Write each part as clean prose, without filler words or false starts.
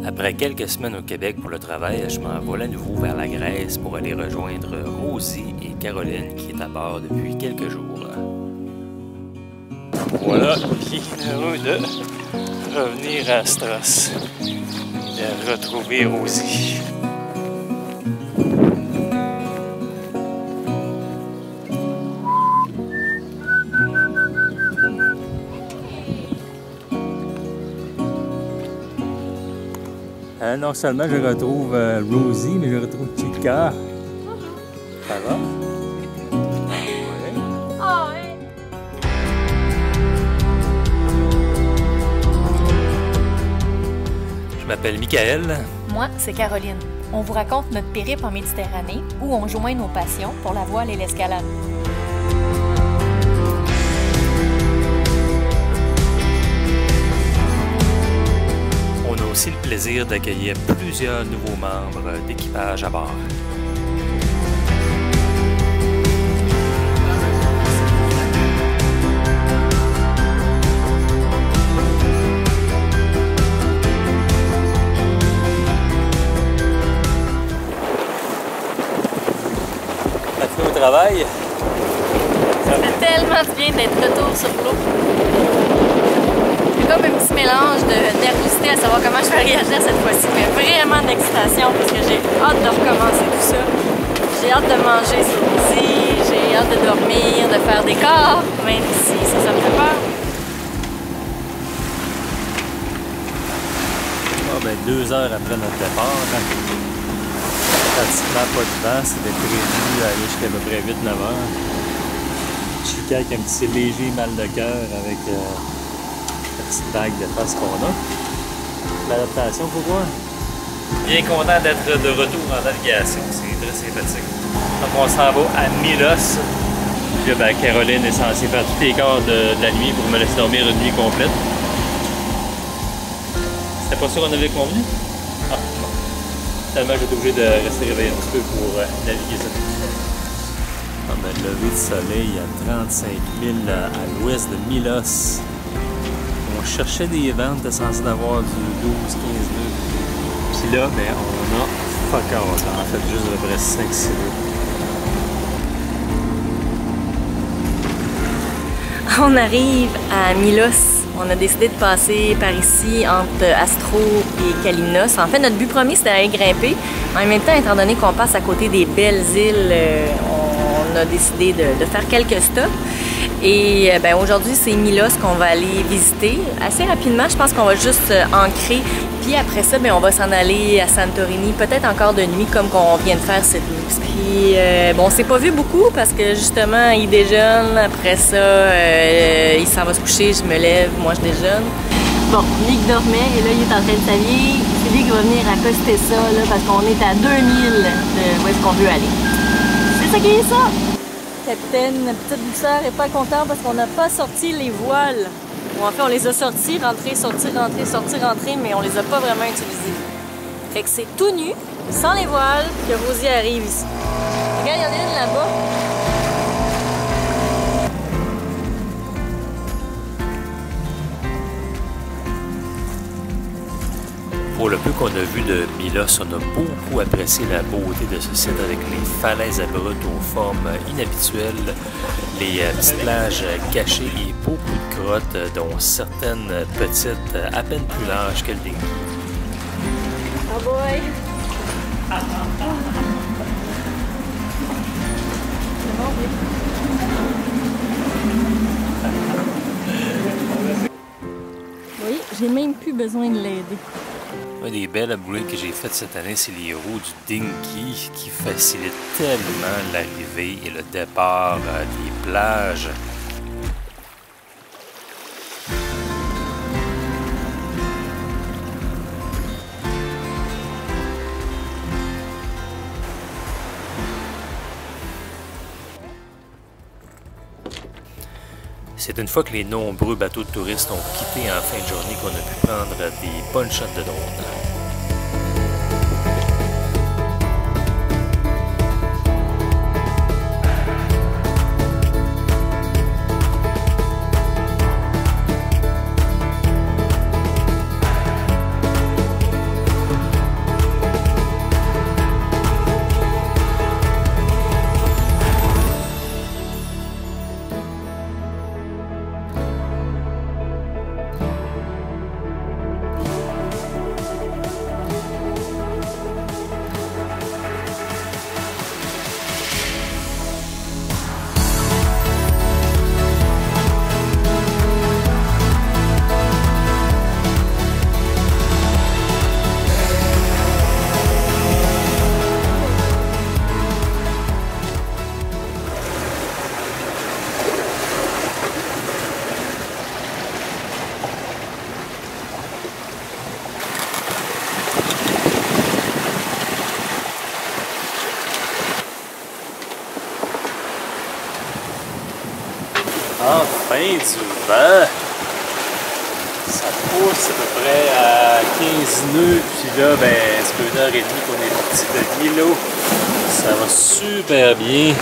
Après quelques semaines au Québec pour le travail, je m'envole à nouveau vers la Grèce pour aller rejoindre Rosie et Caroline qui est à bord depuis quelques jours. Voilà, bien heureux de revenir à Stros et de retrouver Rosie. Non seulement je retrouve Rosie, mais je retrouve Chica. Ça va? Je m'appelle Michael. Moi, c'est Caroline. On vous raconte notre périple en Méditerranée où on joint nos passions pour la voile et l'escalade. On a aussi le plaisir d'accueillir plusieurs nouveaux membres d'équipage à bord. Au travail. Ça fait tellement du bien d'être retour sur l'eau. C'est comme un petit mélange de nervosité à savoir comment je vais réagir cette fois-ci, mais vraiment d'excitation parce que j'ai hâte de recommencer tout ça. J'ai hâte de manger sur Rosie, j'ai hâte de dormir, de faire des corps, même si ça me fait peur. Ah ben 2 heures après notre départ, pratiquement pas de vent, c'était prévu aller jusqu'à peu près 8-9 heures. Chica avec un petit léger mal de cœur avec la petite vague de face qu'on a. L'adaptation, faut voir. Bien content d'être de retour en navigation, c'est très sympathique. Donc on s'en va à Milos. Puis ben, Caroline est censée faire tous les quarts de la nuit pour me laisser dormir une nuit complète. C'était pas ça qu'on avait convenu? Ah, bon. Finalement, j'étais obligé de rester réveillé un petit peu pour naviguer ça. Ah ben, le lever du soleil à 35 000 à l'ouest de Milos. On cherchait des vents, on était censé avoir du 12-15 nœuds. Puis là, ben, on a fuck all. En fait, juste à peu près 5-6 nœuds. On arrive à Milos. On a décidé de passer par ici entre Astro et Kalymnos. En fait, notre but premier, c'était d'aller grimper. En même temps, étant donné qu'on passe à côté des belles îles, on a décidé de faire quelques stops. Et ben, aujourd'hui, c'est Milos qu'on va aller visiter. Assez rapidement, je pense qu'on va juste ancrer. Puis après ça, ben, on va s'en aller à Santorini, peut-être encore de nuit, comme qu'on vient de faire cette nuit. Puis bon, on s'est pas vu beaucoup parce que justement, il déjeune. Après ça, il s'en va se coucher, je me lève, moi je déjeune. Bon, Nick dormait et là, il est en train de s'habiller. C'est lui qui va venir accoster ça, là, parce qu'on est à 2000 de où est-ce qu'on veut aller. C'est ça qui est ça! Capitaine, petite douceur est pas content parce qu'on n'a pas sorti les voiles. Bon, en fait, on les a sortis, rentrés, sortis, rentrés, sortis, rentrés, mais on les a pas vraiment utilisés. Fait que c'est tout nu, sans les voiles, que Rosie arrive ici. Regarde, il y en a une là-bas. Pour le peu qu'on a vu de Milos, on a beaucoup apprécié la beauté de ce site avec les falaises abruptes aux formes inhabituelles, les petites plages cachées et beaucoup de grottes, dont certaines petites à peine plus larges que le dinghy. Oh boy! Oui, j'ai même plus besoin de l'aider. Un des belles upgrades que j'ai faites cette année, c'est les roues du dinghy qui facilitent tellement l'arrivée et le départ des plages. C'est une fois que les nombreux bateaux de touristes ont quitté en fin de journée qu'on a pu prendre des bonnes shots de drone. nez du vent. Ça pousse à peu près à 15 nœuds, puis là, ben, ça fait 1h30 qu'on est parti de Milo. Ça va super bien.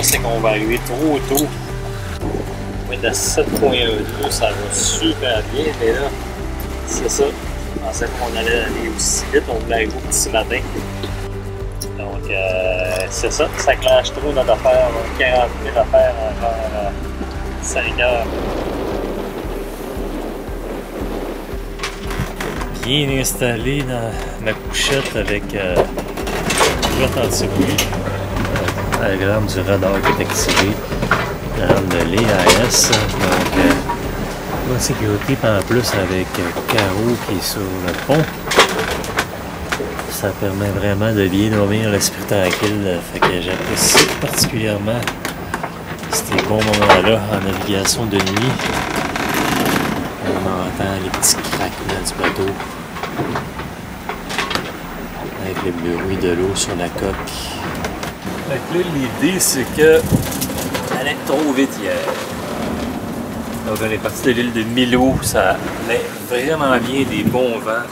C'est qu'on va arriver trop tôt. On va être à 7.12, ça va super bien, mais là, c'est ça. Je pensais qu'on allait aller aussi vite, on voulait arriver au petit matin. Donc, c'est ça, ça clenche trop notre affaire, 40 000 affaires encore 5 heures. Bien installé dans ma couchette avec flotte anti-bruit. L'alarme du radar qui est activé, l'alarme de l'EAS, donc la sécurité en plus avec Caro qui est sur le pont. Ça permet vraiment de bien dormir l'esprit tranquille, fait que j'apprécie particulièrement ces bons moments-là en navigation de nuit. On entend les petits craquements du bateau avec le bruit de l'eau sur la coque. Fait que là, l'idée, c'est que elle est trop vite hier. Donc, on est parti de l'île de Milo, ça allait vraiment bien, des bons vents.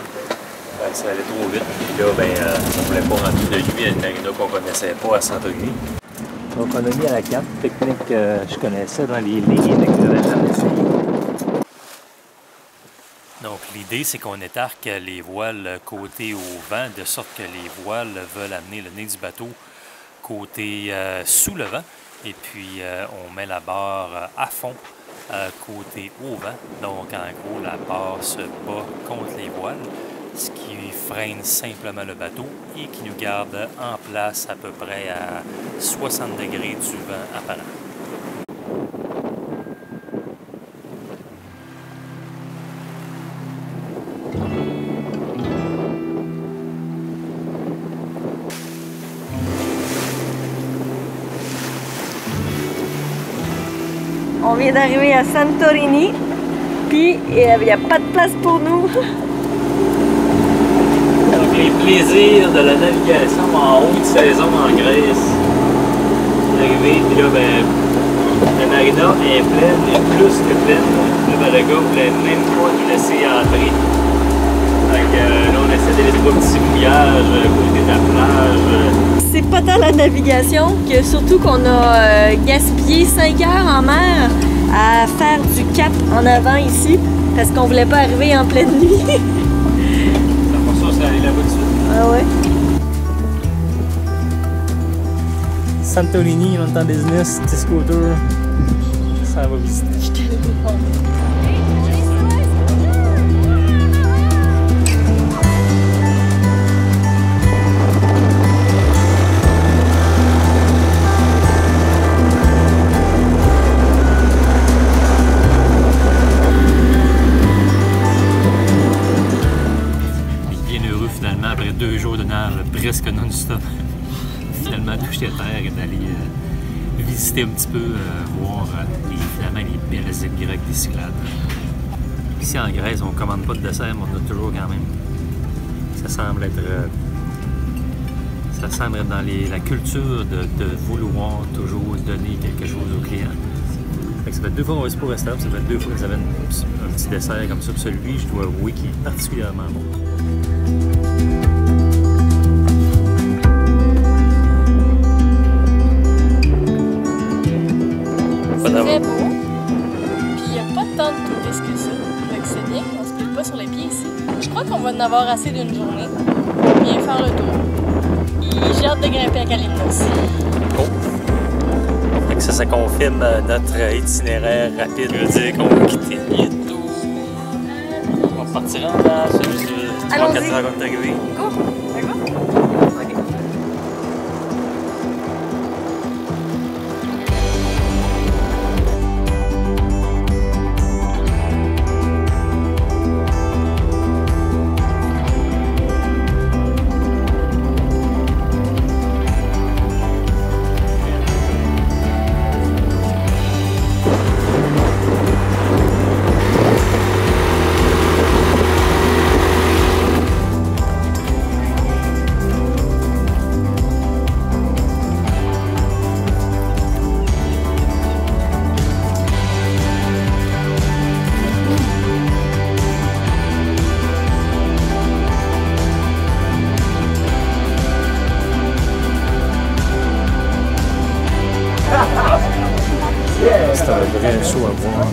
Fait que ça allait trop vite. Puis là, ben, on ne voulait pas rentrer de nuit à une marina qu'on ne connaissait pas à Santorini. Donc, on a mis à la carte technique que je connaissais dans les lignes, mais que je n'avais jamais essayé. Donc, l'idée, c'est qu'on étarque les voiles côté au vent, de sorte que les voiles veulent amener le nez du bateau côté sous le vent, et puis on met la barre à fond côté au vent. Donc en gros, la barre se bat contre les voiles, ce qui freine simplement le bateau et qui nous garde en place à peu près à 60 degrés du vent apparent. On vient d'arriver à Santorini, puis il n'y a pas de place pour nous. Donc les plaisirs de la navigation en haute saison en Grèce. Arrivé, puis là, ben, la marina est pleine, est plus que pleine. Là, ben, le gars ne voulait même pas nous laisser entrer. Donc là, on essaie d'aller trouver un petit mouillage à côté de la plage. C'est pas tant la navigation que surtout qu'on a gaspillé 5 heures en mer à faire du cap en avant ici parce qu'on voulait pas arriver en pleine nuit. Ça pour ça, c'est aller là-bas dessus. Ah ouais. Santorini, on est en business, petit scooter. Ça va visiter. Après 2 jours de nage presque non-stop, finalement toucher terre et d'aller visiter un petit peu, voir finalement les belles îles grecques des Cyclades. Ici en Grèce, on ne commande pas de dessert, mais on a toujours quand même. Ça semble être dans la culture de vouloir toujours donner quelque chose aux clients. Ça fait 2 fois qu'on va ici pour restaurant, ça fait 2 fois que ça avait un petit dessert comme ça. Puis celui, je dois avouer, qui est particulièrement bon. C'est très beau. Puis il n'y a pas de crois qu'on va en avoir assez d'une journée. Bien faire le tour. Et j'ai hâte de grimper à Kalymnos. Cool. Fait que ça confirme notre itinéraire rapide. Je veux dire qu'on va quitter bientôt. On partira en bas sur 3-4 heures qu'on est arrivé. Go! D'accord? Ok. C'est un vrai show à voir.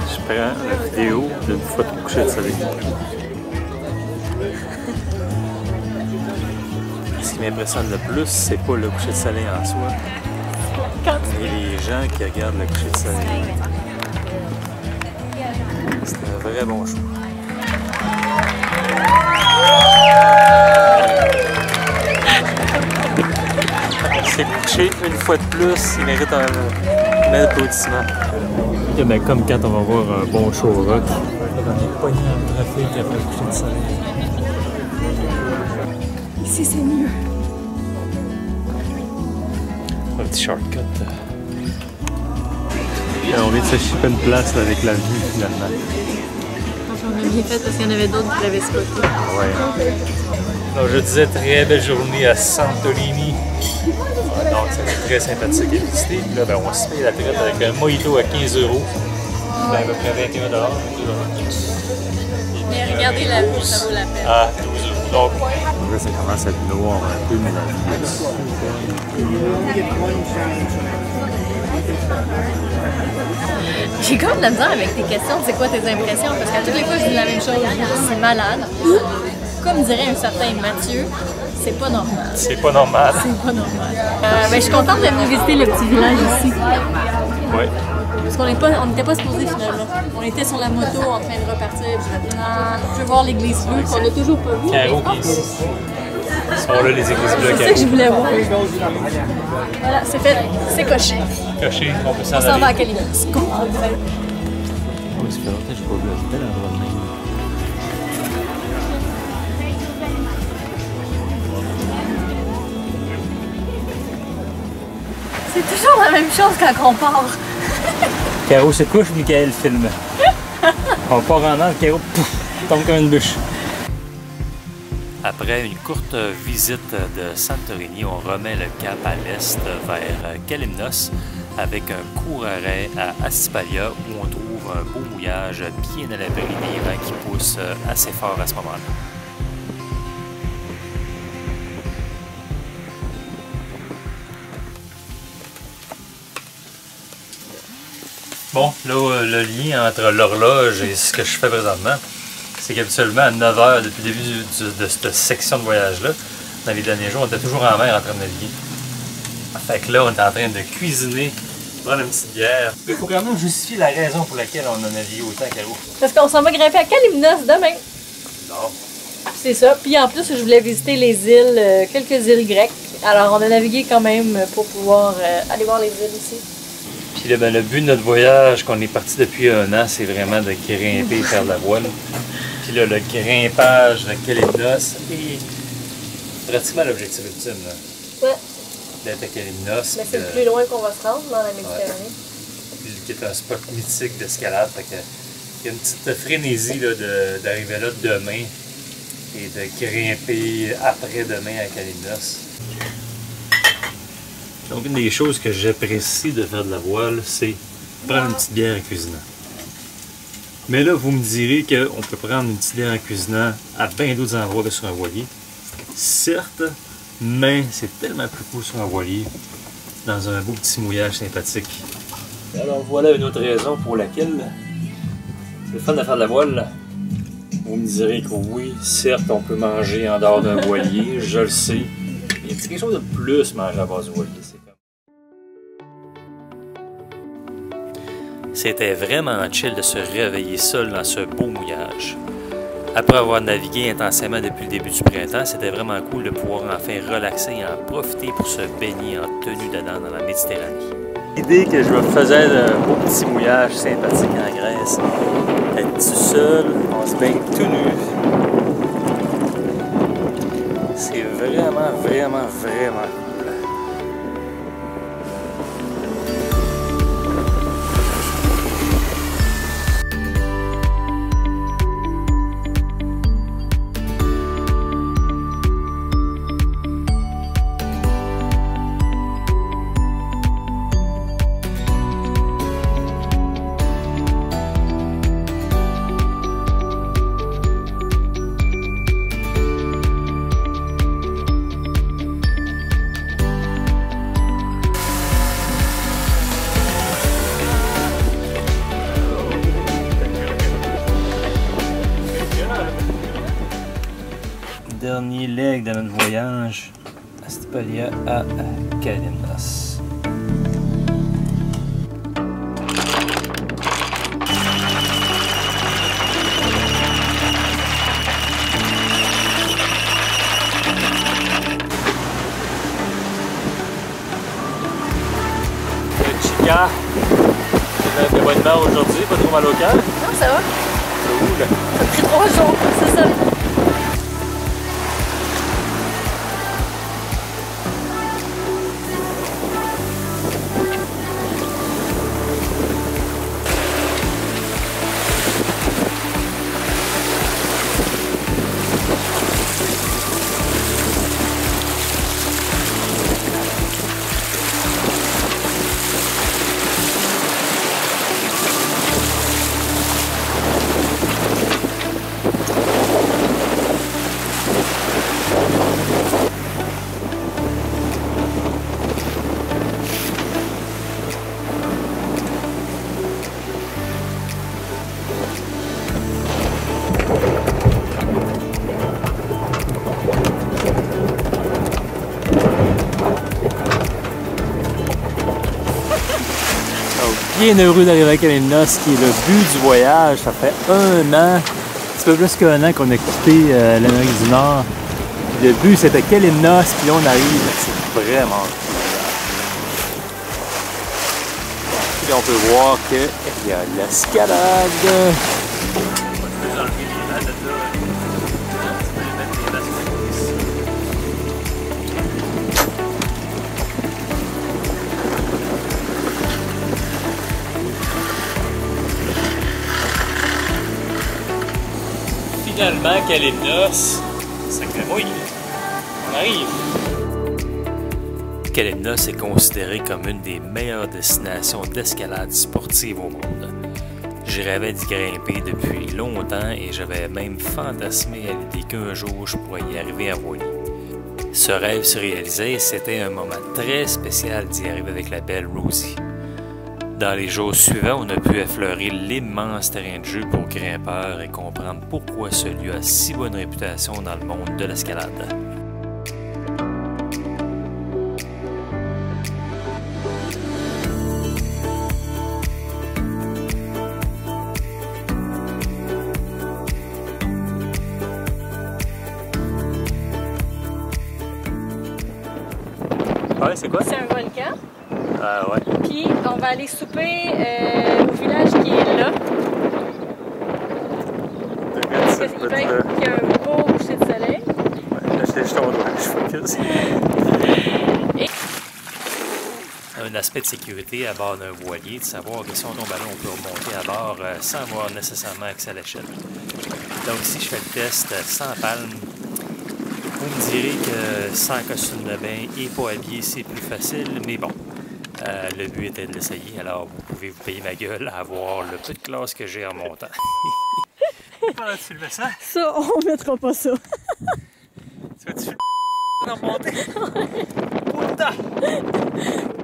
Je prends la vidéo d'une fois de coucher de soleil. Ce qui m'impressionne le plus, c'est pas le coucher de soleil en soi, mais les gens qui regardent le coucher de soleil. C'est un vrai bon show. C'est couché une fois de plus, il mérite un bel applaudissement. Ben, comme quand on va voir un bon show au rock, on est pogné dans le trafic après le coucher de soleil. Ici, c'est mieux. Un petit shortcut. On vient de se chipper une place avec la vue finalement. On a bien fait parce qu'il y en avait d'autres qui l'avaient spoté. Ouais. Donc je disais très belle journée à Santorini. Donc c'était très sympathique à visiter. Puis là, ben, on se paye la traite avec un mojito à 15 €. Ben, à peu près 21 $. Mais regardez la vue, ça vaut la peine. Ah, 12 €. Donc, en vrai, ça commence à être noir un peu, mais la vue est super. J'ai quand même de la misère avec tes questions. C'est quoi tes impressions? Parce qu'à toutes les fois, je dis la même chose. C'est malade. Ou, comme dirait un certain Mathieu, c'est pas normal. C'est pas normal. C'est pas normal. Ben, je suis contente de venir visiter le petit village ici. Oui. Parce qu'on n'était pas supposé finalement. On était sur la moto en train de repartir. Je disais, non, je veux voir l'église bleue qu'on n'a toujours pas vue. Caro qui ici. Ils sont là, les églises bleues. C'est ça que je voulais voir. Voilà, c'est fait. C'est coché. Coché, on peut s'en On aller. s'en va à Kalymnos. Oui, ça fait longtemps que je n'ai pas vu un bel endroit de même. C'est toujours la même chose quand on part. Caro se couche, Michael filme. On part en an, Caro tombe comme une bûche. Après une courte visite de Santorini, on remet le cap à l'est vers Kalymnos avec un court arrêt à Astypalia où on trouve un beau mouillage bien à l'abri des vents qui poussent assez fort à ce moment-là. Bon, là, le lien entre l'horloge et ce que je fais présentement, c'est qu'habituellement, à 9 h depuis le début de cette section de voyage-là, dans les derniers jours, on était toujours en mer en train de naviguer. Fait que là, on est en train de cuisiner, prendre une petite bière. Mais il faut quand même justifier la raison pour laquelle on a navigué autant, Caro. Parce qu'on s'en va grimper à Kalymnos demain. Non. C'est ça. Puis en plus, je voulais visiter les îles, quelques îles grecques. Alors, on a navigué quand même pour pouvoir aller voir les îles ici. Puis là, ben, le but de notre voyage, qu'on est parti depuis un an, c'est vraiment de grimper et faire de la voile. Puis là, le grimpage de Kalymnos est pratiquement l'objectif ultime. Là. Ouais. D'être à Kalymnos. Mais c'est le plus loin qu'on va se rendre dans la Méditerranée. Puis qui est un spot mythique d'escalade. Il y a une petite frénésie d'arriver là demain et de grimper après-demain à Kalymnos. Donc, une des choses que j'apprécie de faire de la voile, c'est prendre une petite bière en cuisinant. Mais là, vous me direz qu'on peut prendre une petite bière en cuisinant à bien d'autres endroits que sur un voilier. Certes, mais c'est tellement plus cool sur un voilier dans un beau petit mouillage sympathique. Alors voilà une autre raison pour laquelle c'est le fun de faire de la voile. Vous me direz que oui, certes, on peut manger en dehors d'un voilier, je le sais. Il y a quelque chose de plus manger à base du voilier. C'était vraiment chill de se réveiller seul dans ce beau mouillage. Après avoir navigué intensément depuis le début du printemps, c'était vraiment cool de pouvoir enfin relaxer et en profiter pour se baigner en tenue dedans dans la Méditerranée. L'idée que je me faisais d'un beau petit mouillage sympathique en Grèce, être tout seul, on se baigne tout nu. C'est vraiment cool. Dernier leg de notre voyage à Stipalia à Kalymnos. Chica, de bonne humeur aujourd'hui, pas trop mal au cœur? Non, ça va. Cool. Ça a pris 3 jours, c'est ça. Bien heureux d'arriver à Kalymnos, qui est le but du voyage. Ça fait 1 an, un petit peu plus qu'1 an qu'on a quitté l'Amérique du Nord. Le but c'était Kalymnos, puis on arrive, c'est vraiment cool. Puis on peut voir qu'il y a de l'escalade. Finalement, Kalymnos, sacrément, on arrive. Kalymnos est considéré comme une des meilleures destinations d'escalade sportive au monde. Je rêvais d'y grimper depuis longtemps et j'avais même fantasmé à l'idée qu'un jour je pourrais y arriver à voilier. Ce rêve se réalisait et c'était un moment très spécial d'y arriver avec la belle Rosie. Dans les jours suivants, on a pu effleurer l'immense terrain de jeu pour grimpeurs et comprendre pourquoi ce lieu a si bonne réputation dans le monde de l'escalade. Ah ouais, c'est quoi? C'est un volcan. Ah ouais. Puis on va aller souper au village qui est là. Parce qu'il paraît qu'il y a un beau coucher de soleil. Ouais, là, j'étais juste au doigt, je focus. Un aspect de sécurité à bord d'un voilier, de savoir que si on tombe à l'eau, on peut remonter à bord sans avoir nécessairement accès à l'échelle. Donc si je fais le test sans palme, vous me direz que sans costume de bain et pas habillé, c'est plus facile, mais bon. Le but était de l'essayer, alors vous pouvez vous payer ma gueule à voir le peu de classe que j'ai en montant. Comment tu filmes ça? Ça, on mettra pas ça. Tu vas-tu filmer en montée? Pour le temps!